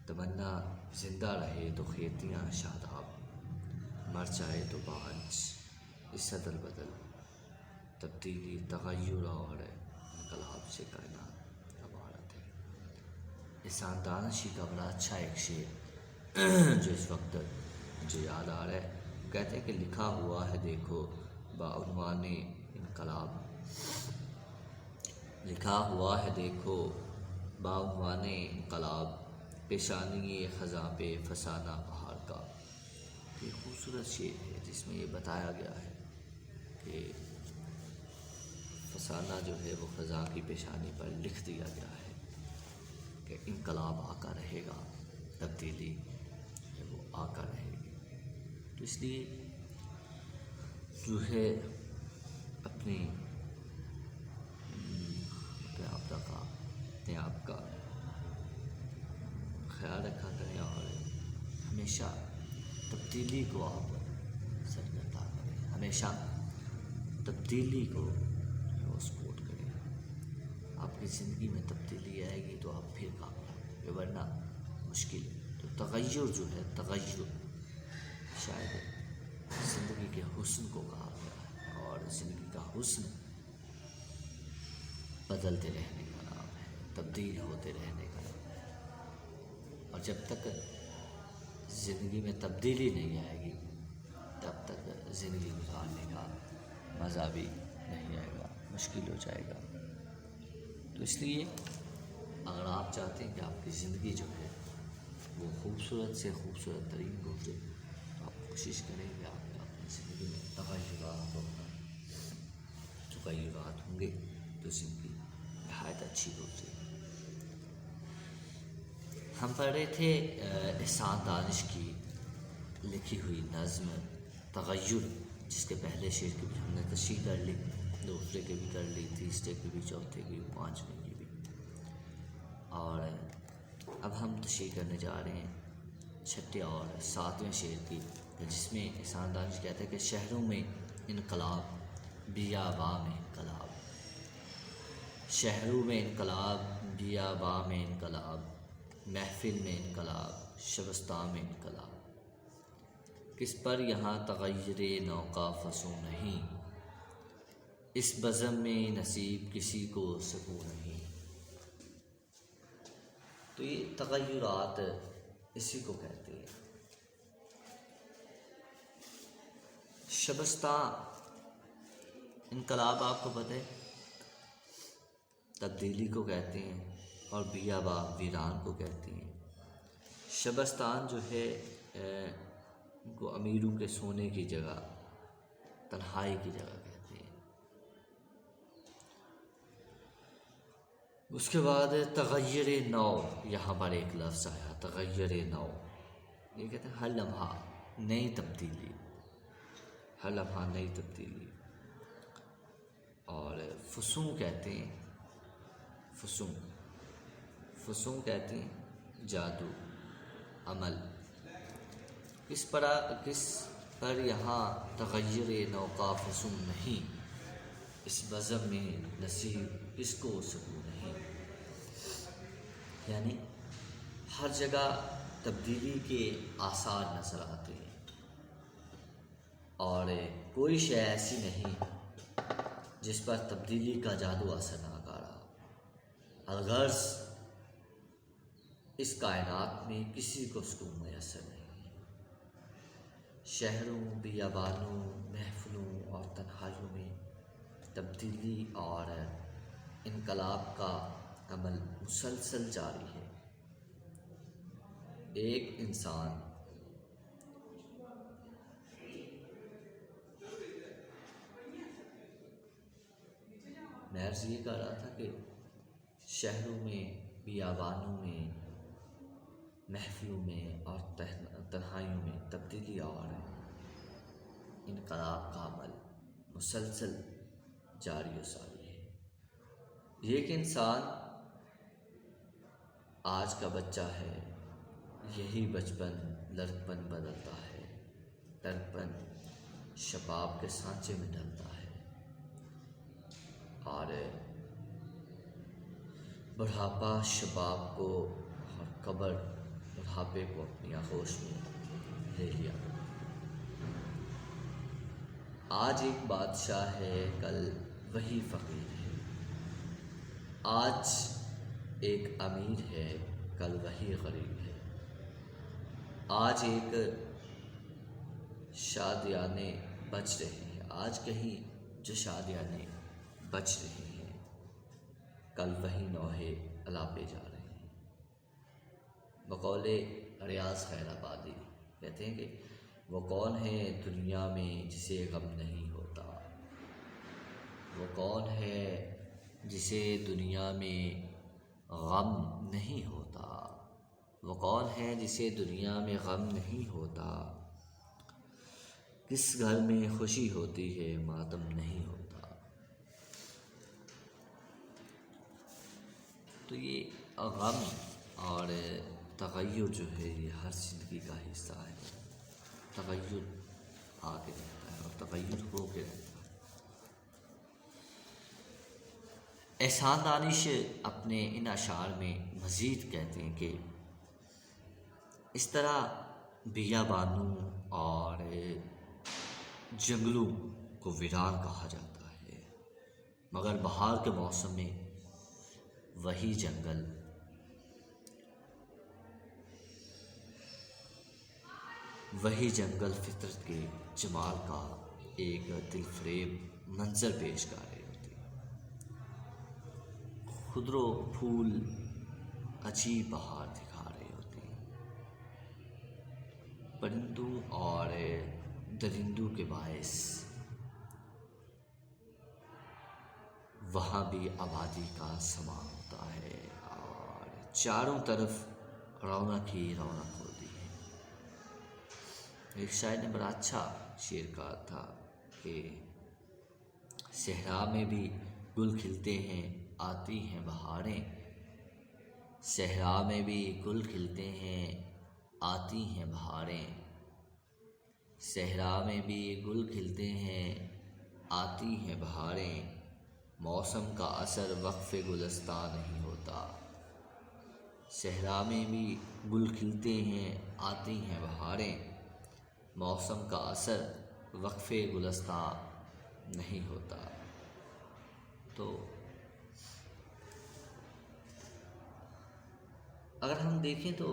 A: تمنا زندہ رہے تو کھیتیاں شاداب، مر جائے تو باغ اس عدل بدل، تبدیلی تغیر اور انقلاب سے کائنات عبارت ہے۔ احسان دانشی کا بڑا اچھا ایک شعر جو اس وقت مجھے یاد آ رہا ہے، کہتے ہیں کہ لکھا ہوا ہے دیکھو بعنوان انقلاب، لکھا ہوا ہے دیکھو بعنوان انقلاب، پیشانی خزاں پہ فسانہ بہار کا۔ یہ خوبصورت شعر ہے جس میں یہ بتایا گیا ہے کہ فسانہ جو ہے وہ خزاں کی پیشانی پر لکھ دیا گیا ہے کہ انقلاب آقا رہے گا، تبدیلی ہے وہ آقا رہے گی۔ تو اس لیے جو ہے اپنے آپ کا خیال رکھا کریں اور ہمیشہ تبدیلی کو آپ سرگرداں کریں، ہمیشہ تبدیلی کو سپورٹ کریں۔ آپ کی زندگی میں تبدیلی آئے گی تو آپ پھر کامیاب، ورنہ مشکل ہے۔ تو تغیر جو ہے، تغیر شاید زندگی کے حسن کو کہا گیا ہے، اور زندگی کا حسن بدلتے رہنے کا نام ہے، تبدیل ہوتے رہنے کا نام ہے۔ اور جب تک زندگی میں تبدیلی نہیں آئے گی تب تک زندگی گزارنے کا مزہ بھی نہیں آئے گا، مشکل ہو جائے گا۔ تو اس لیے اگر آپ چاہتے ہیں کہ آپ کی زندگی جو ہے وہ خوبصورت سے خوبصورت ترین گزرے تو آپ کوشش کریں کہ آپ اپنی زندگی میں تغیرات ہوں گے تو زندگی نہایت اچھی گزرے گی۔ ہم پڑھ رہے تھے احسان دانش کی لکھی ہوئی نظم تغیر، جس کے پہلے شعر کی بھی ہم نے تشریح کر لی، دوسرے کے بھی کر لی، تیسرے کی بھی، چوتھے کی بھی، پانچویں کی بھی، اور اب ہم تشریح کرنے جا رہے ہیں چھٹے اور ساتویں شعر کی، جس میں احسان دانش کہتا ہے کہ شہروں میں انقلاب، بیاباں میں انقلاب، شہروں میں انقلاب، بیاباں میں انقلاب، محفل میں انقلاب، شبستان میں انقلاب، کس پر یہاں تغیر نو کا فسوں نہیں، اس بزم میں نصیب کسی کو سکوں نہیں۔ تو یہ تغیرات اسی کو کہتے ہیں۔ شبستان انقلاب آپ کو پتہ ہے تبدیلی کو کہتے ہیں، اور بیاباں ویران کو کہتے ہیں۔ شبستان جو ہے ان کو امیروں کے سونے کی جگہ، تنہائی کی جگہ کہتے ہیں۔ اس کے بعد تغیر نو، یہاں پر ایک لفظ آیا تغیر نو، یہ کہتے ہیں ہر لمحہ نئی تبدیلی، ہر لمحہ نئی تبدیلی۔ اور فسوں کہتے ہیں، فسوں کہتے ہیں جادو، عمل، کس پر یہاں تغیر نو کا فسوں نہیں، اس بزم میں نصیب کس کو سکوں نہیں۔ یعنی ہر جگہ تبدیلی کے آثار نظر آتے ہیں، اور کوئی شے ایسی نہیں جس پر تبدیلی کا جادو اثر نہ کرا۔ الغرض اس کائنات میں کسی کو سکون میسر نہیں ہے۔ شہروں، بیابانوں، محفلوں اور تنہائیوں میں تبدیلی اور انقلاب کا عمل مسلسل جاری ہے۔ ایک انسان میں عرض یہ کر رہا تھا کہ شہروں میں بیابانوں میں، محفلوں میں اور تنہائیوں میں تبدیلی اور انقلاب کا عمل مسلسل جاری و ساری ہے۔ یہ کہ انسان آج کا بچہ ہے، یہی بچپن لڑکپن بدلتا ہے، لڑکپن شباب کے سانچے میں ڈلتا ہے اور بڑھاپا شباب کو اور قبر بڑھاپے کو اپنی آغوش میں لے لیا۔ آج ایک بادشاہ ہے، کل وہی فقیر ہے، آج ایک امیر ہے، کل وہی غریب ہے، آج ایک شادیانے بچ رہے ہیں، آج کہیں جو شادیانے بچ رہے ہیں، کل وہی نوحے الاپے جا رہے ہیں۔ بقول ریاض خیر آبادی کہتے ہیں کہ وہ کون ہے دنیا میں جسے غم نہیں ہوتا، وہ کون ہے جسے دنیا میں غم نہیں ہوتا، وہ کون ہے جسے دنیا میں غم نہیں ہوتا، کس گھر میں خوشی ہوتی ہے ماتم نہیں ہوتا۔ تو یہ غم اور تغیر جو ہے یہ ہر زندگی کا حصہ ہے، تغیر آ کے رہتا ہے اور تغیر ہو کے رہتا ہے۔ احسان دانش اپنے ان اشعار میں مزید کہتے ہیں کہ اس طرح بیابانوں اور جنگلوں کو ویران کہا جاتا ہے، مگر بہار کے موسم میں وہی جنگل فطرت کے جمال کا ایک دل فریب منظر پیش کر رہے ہوتے ہیں۔ خضر و پھول عجیب بہار دکھا رہے ہوتے ہیں، پرندوں اور درندوں کے باعث وہاں بھی آبادی کا سما ہوتا ہے اور چاروں طرف رونق ہی رونق ہوتی ہے۔ ایک شاعر نے بڑا اچھا شعر کہا تھا کہ صحرا میں بھی گل کھلتے ہیں آتی ہیں بہاریں، صحرا میں بھی گل کھلتے ہیں آتی ہیں بہاریں، صحرا میں بھی گل کھلتے ہیں آتی ہیں بہاریں، موسم کا اثر وقف گلستان نہیں ہوتا، صحرا میں بھی گل کھلتے ہیں آتی ہیں بہاریں، موسم کا اثر وقف گلستان نہیں ہوتا۔ تو اگر ہم دیکھیں تو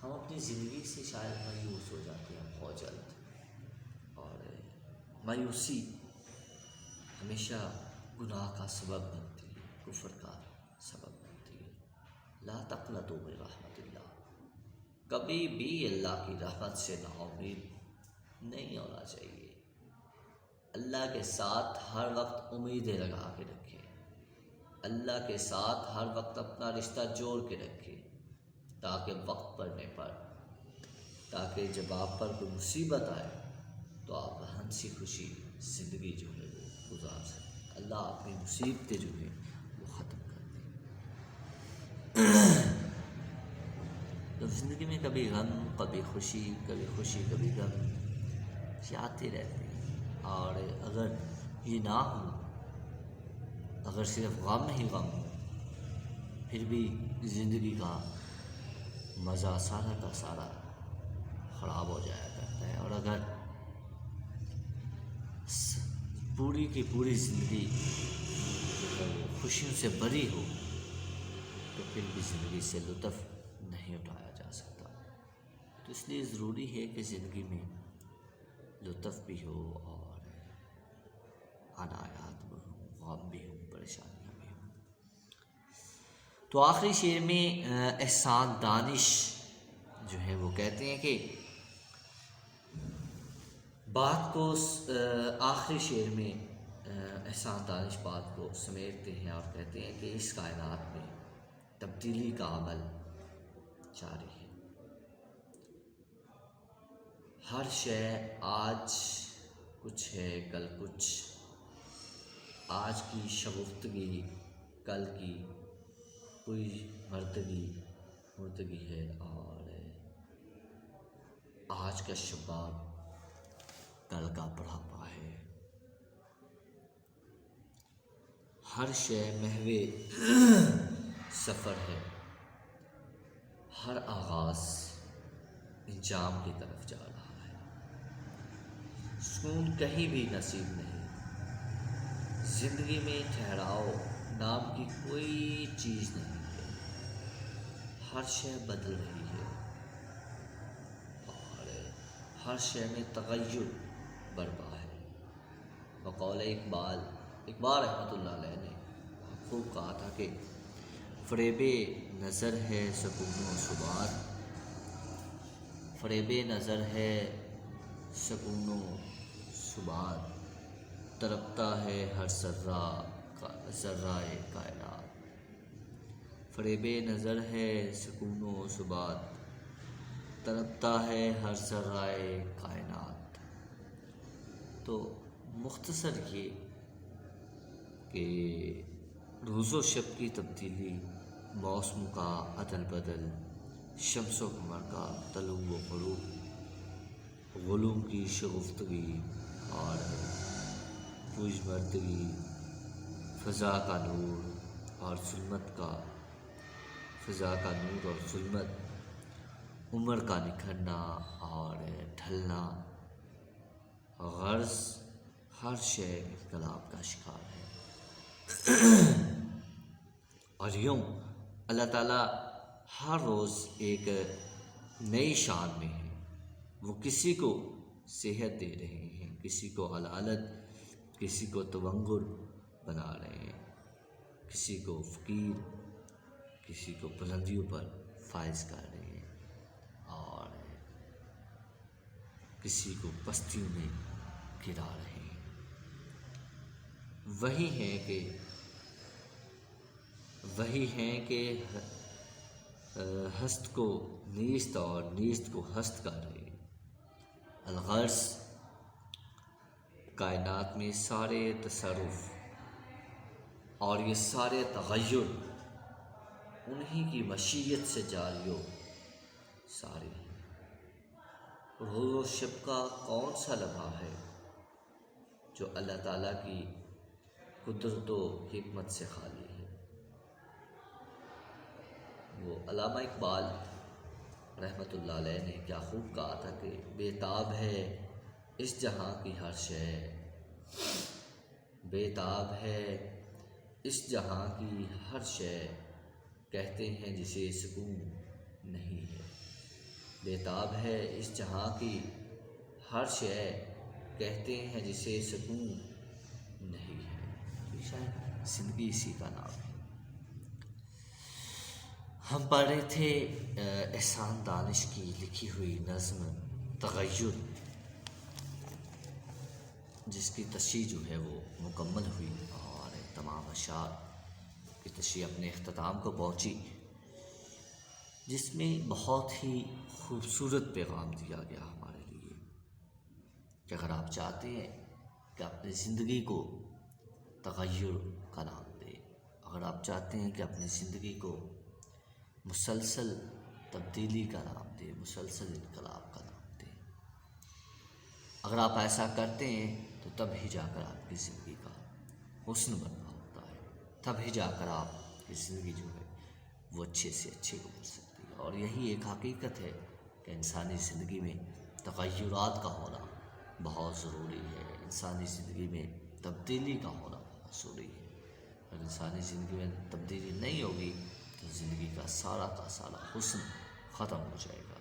A: ہم اپنی زندگی سے شاید مایوس ہو جاتے ہیں بہت جلد، اور مایوسی ہمیشہ گناہ کا سبب بنتی ہے، کفر کا سبب بنتی ہے۔ لا تقنطوا من رحمت اللہ، کبھی بھی اللہ کی رحمت سے نا امید نہیں ہونا چاہیے۔ اللہ کے ساتھ ہر وقت امیدیں لگا کے رکھیں، اللہ کے ساتھ ہر وقت اپنا رشتہ جوڑ کے رکھیں، تاکہ وقت پڑنے پر، تاکہ جب آپ پر کوئی مصیبت آئے تو آپ ہنسی خوشی زندگی جو ہے وہ گزار سکیں، اللہ اپنی مصیبتیں جو ہیں وہ ختم کر دیں۔ تو زندگی میں کبھی غم کبھی خوشی، کبھی خوشی کبھی غم یہ آتے رہتے ہیں، اور اگر یہ نہ ہو، اگر صرف غم ہی غم ہو، پھر بھی زندگی کا مزہ سارا کا سارا خراب ہو جایا کرتا ہے، اور اگر پوری کی پوری زندگی خوشیوں سے بھری ہو تو پھر بھی زندگی سے لطف نہیں اٹھایا جا سکتا۔ تو اس لیے ضروری ہے کہ زندگی میں لطف بھی ہو اور عنایات بھی ہوں، غم بھی ہوں، پریشانیاں بھی ہوں۔ تو آخری شعر میں احسان دانش جو ہے وہ کہتے ہیں کہ بات کو آخری شعر میں احسان دانش بات کو سمیٹتے ہیں اور کہتے ہیں کہ اس کائنات میں تبدیلی کا عمل جاری ہے. ہر شے آج کچھ ہے کل کچھ، آج کی شگفتگی کل کی کوئی مردگی ہے، اور آج کا شباب کل کا بڑھاپا ہے. ہر شے محو سفر ہے، ہر آغاز انجام کی طرف جا رہا ہے. سکون کہیں بھی نصیب نہیں، زندگی میں ٹھہراؤ نام کی کوئی چیز نہیں ہے. ہر شے بدل رہی ہے اور ہر شے میں تغیر برپا ہے. بقول اقبال رحمۃ اللہ علیہ نے خوب کہا تھا کہ فریب نظر ہے سکون و ثبات، فریب نظر ہے سکون و ثبات، تڑپتا ہے ہر ذرائے کائنات. فریب نظر ہے سکون و ثبات، تڑپتا ہے ہر ذرائے کائنات. تو مختصر یہ کہ روز و شب کی تبدیلی، موسم کا عدل بدل، شمس و قمر کا طلوع و غروب، غلوم کی شگفتگی اور پوج مردگی، فضا کا نور اور ظلمت، عمر کا نکھرنا اور ڈھلنا، غرض ہر شے انقلاب کا شکار ہے. اور یوں اللہ تعالیٰ ہر روز ایک نئی شان میں ہے. وہ کسی کو صحت دے رہے ہیں، کسی کو علالت، کسی کو تونگر بنا رہے ہیں، کسی کو فقیر، کسی کو بلندیوں پر فائز کر رہے ہیں، اور کسی کو پستیوں میں گرا رہے ہیں. وہی ہیں کہ ہست کو نیست اور نیست کو ہست کر رہے ہیں. الغرض کائنات میں سارے تصرف اور یہ سارے تغیر انہی کی مشیت سے جاری و ساری ہیں. روز و شب کا کون سا لمحہ ہے جو اللہ تعالیٰ کی قدرت و حکمت سے خالی ہے. وہ علامہ اقبال رحمۃ اللہ علیہ نے کیا خوب کہا تھا کہ بے تاب ہے اس جہاں کی ہر شے، بے تاب ہے اس جہاں کی ہر شے، کہتے ہیں جسے سکون نہیں ہے. بے تاب ہے اس جہاں کی ہر شے، کہتے ہیں جسے سکون نہیں ہے. شاید زندگی اسی کا نام ہے. ہم پڑھ رہے تھے احسان دانش کی لکھی ہوئی نظم تغیر، جس کی تشریح جو ہے وہ مکمل ہوئی اور تمام اشعار کی تشریح اپنے اختتام کو پہنچی، جس میں بہت ہی خوبصورت پیغام دیا گیا ہمارے لیے کہ اگر آپ چاہتے ہیں کہ اپنی زندگی کو تغیر کا نام دیں، اگر آپ چاہتے ہیں کہ اپنی زندگی کو مسلسل تبدیلی کا نام دیں، مسلسل انقلاب کا نام دیں، اگر آپ ایسا کرتے ہیں تو تب ہی جا کر آپ کی زندگی کا حسن برپا ہوتا ہے، تب ہی جا کر آپ کی زندگی جو ہے وہ اچھے سے اچھے گزر سکتی ہے. اور یہی ایک حقیقت ہے کہ انسانی زندگی میں تغیرات کا ہونا بہت ضروری ہے، انسانی زندگی میں تبدیلی کا ہونا بہت ضروری ہے. اگر انسانی زندگی میں تبدیلی نہیں ہوگی تو زندگی کا سارا حسن ختم ہو جائے گا.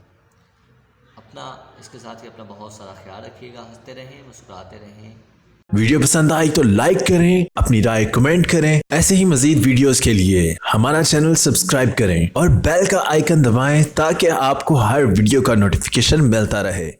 A: اس کے ساتھ ہی اپنا بہت سارا خیال رکھیے گا. ہنستے رہیں، مسکراتے رہیں.
B: ویڈیو پسند آئی تو لائک کریں، اپنی رائے کمنٹ کریں. ایسے ہی مزید ویڈیوز کے لیے ہمارا چینل سبسکرائب کریں اور بیل کا آئیکن دبائیں تاکہ آپ کو ہر ویڈیو کا نوٹیفیکیشن ملتا رہے.